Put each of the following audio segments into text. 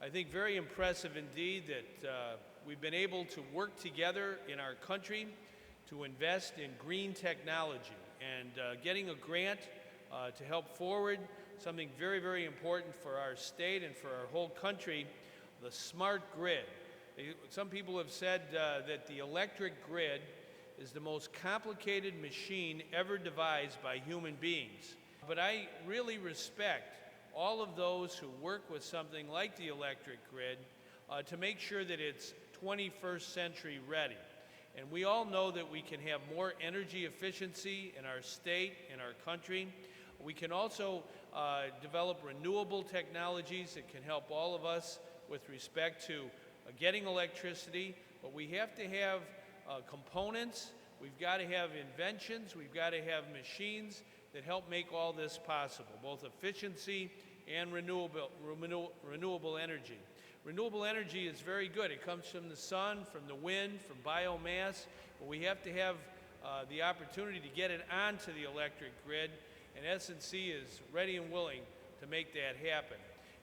I think very impressive indeed that we've been able to work together in our country to invest in green technology and getting a grant to help forward something very, very important for our state and for our whole country, the smart grid. Some people have said that the electric grid is the most complicated machine ever devised by human beings. But I really respect all of those who work with something like the electric grid to make sure that it's 21st century ready. And we all know that we can have more energy efficiency in our state, in our country. We can also develop renewable technologies that can help all of us with respect to getting electricity, but we have to have components, we've got to have inventions, we've got to have machines that help make all this possible, both efficiency and renewable energy. Renewable energy is very good. It comes from the sun, from the wind, from biomass, but we have to have the opportunity to get it onto the electric grid, and S&C is ready and willing to make that happen.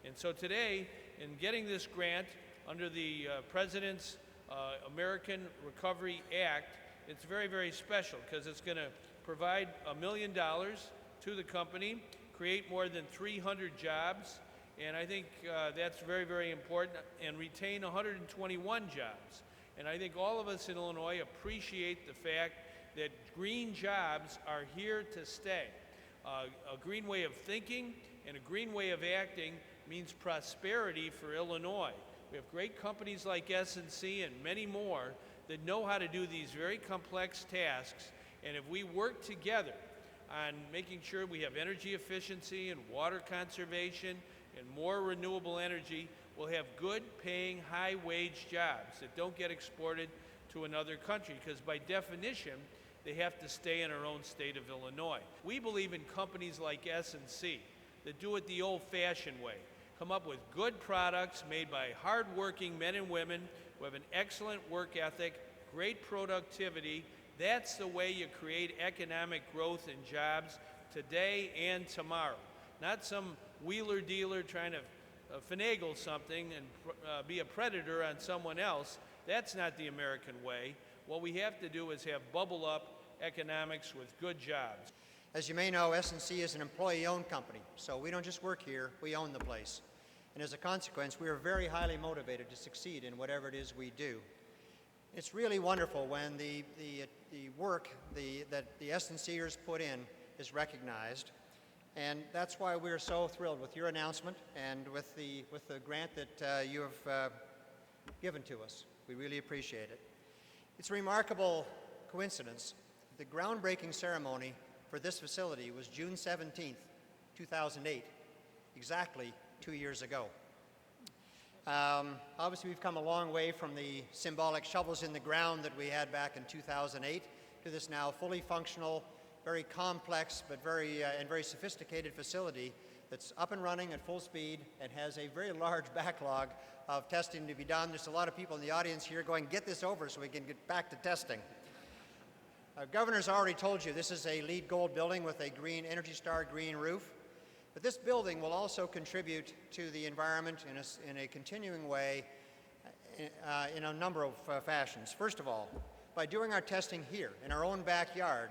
And so today, in getting this grant under the President's American Recovery Act, it's very, very special because it's going to provide $1 million to the company, create more than 300 jobs, and I think that's very, very important, and retain 121 jobs. And I think all of us in Illinois appreciate the fact that green jobs are here to stay. A green way of thinking and a green way of acting means prosperity for Illinois. We have great companies like S&C and many more that know how to do these very complex tasks, and if we work together on making sure we have energy efficiency and water conservation and more renewable energy, we'll have good paying, high wage jobs that don't get exported to another country, because by definition, they have to stay in our own state of Illinois. We believe in companies like S&C that do it the old-fashioned way, come up with good products made by hard-working men and women who have an excellent work ethic, great productivity. That's the way you create economic growth and jobs today and tomorrow. Not some wheeler-dealer trying to finagle something and be a predator on someone else. That's not the American way. What we have to do is have bubble-up economics with good jobs. As you may know, S&C is an employee-owned company, so we don't just work here, we own the place. And as a consequence, we are very highly motivated to succeed in whatever it is we do. It's really wonderful when the work that the S&Cers put in is recognized, and that's why we're so thrilled with your announcement and with the grant that you have given to us. We really appreciate it. It's a remarkable coincidence. The groundbreaking ceremony for this facility was June 17th, 2008, exactly 2 years ago. Obviously, we've come a long way from the symbolic shovels in the ground that we had back in 2008 to this now fully functional, very complex, but very sophisticated facility that's up and running at full speed and has a very large backlog of testing to be done. There's a lot of people in the audience here going, get this over so we can get back to testing. Governor's already told you this is a LEED Gold building with a green Energy Star green roof. But this building will also contribute to the environment in a continuing way in a number of fashions. First of all, by doing our testing here in our own backyard,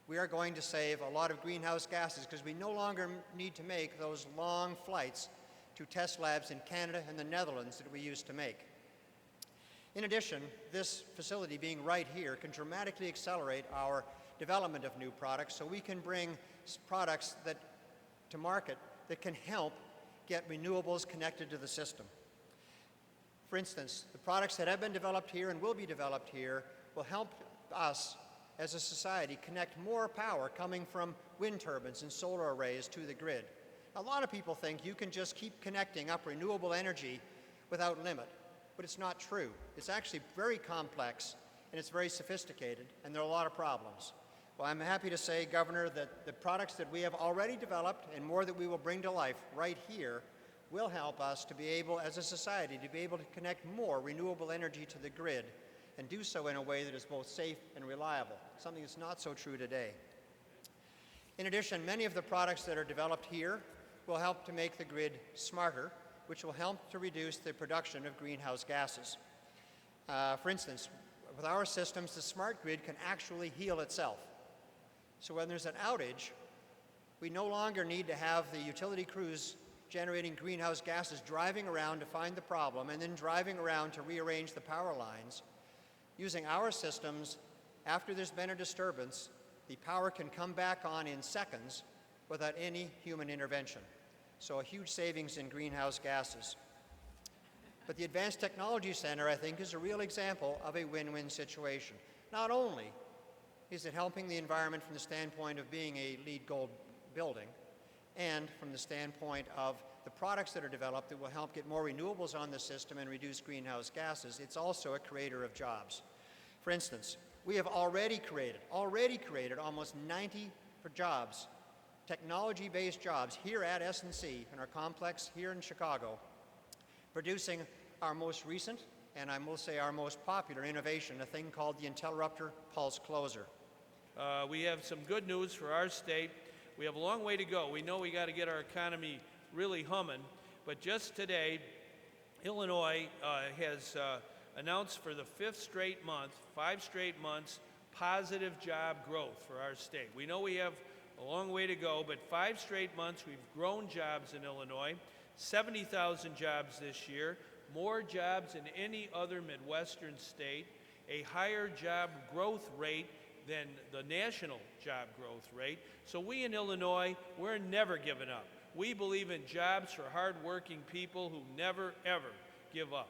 we are going to save a lot of greenhouse gases because we no longer need to make those long flights to test labs in Canada and the Netherlands that we used to make. In addition, this facility being right here can dramatically accelerate our development of new products, so we can bring products to market that can help get renewables connected to the system. For instance, the products that have been developed here and will be developed here will help us as a society connect more power coming from wind turbines and solar arrays to the grid. A lot of people think you can just keep connecting up renewable energy without limit, but it's not true. It's actually very complex and it's very sophisticated, and there are a lot of problems. Well, I'm happy to say, Governor, that the products that we have already developed and more that we will bring to life right here will help us to be able, as a society, to be able to connect more renewable energy to the grid and do so in a way that is both safe and reliable, something that's not so true today. In addition, many of the products that are developed here will help to make the grid smarter, which will help to reduce the production of greenhouse gases. For instance, with our systems, the smart grid can actually heal itself. So when there's an outage, we no longer need to have the utility crews generating greenhouse gases driving around to find the problem and then driving around to rearrange the power lines. Using our systems, after there's been a disturbance, the power can come back on in seconds without any human intervention. So a huge savings in greenhouse gases. But the Advanced Technology Center, I think, is a real example of a win-win situation. Not only is it helping the environment from the standpoint of being a LEED Gold building, and from the standpoint of the products that are developed that will help get more renewables on the system and reduce greenhouse gases, it's also a creator of jobs. For instance, we have already created almost 90 jobs, technology-based jobs here at S&C in our complex here in Chicago, producing our most recent, and I will say our most popular innovation, a thing called the Interrupter Pulse Closer. We have some good news for our state. We have a long way to go. We know we got to get our economy really humming, but just today, Illinois has announced for the 5 straight months, positive job growth for our state. We know we have a long way to go, but 5 straight months we've grown jobs in Illinois, 70,000 jobs this year, more jobs than any other Midwestern state, a higher job growth rate than the national job growth rate. So we in Illinois, we're never giving up. We believe in jobs for hardworking people who never, ever give up.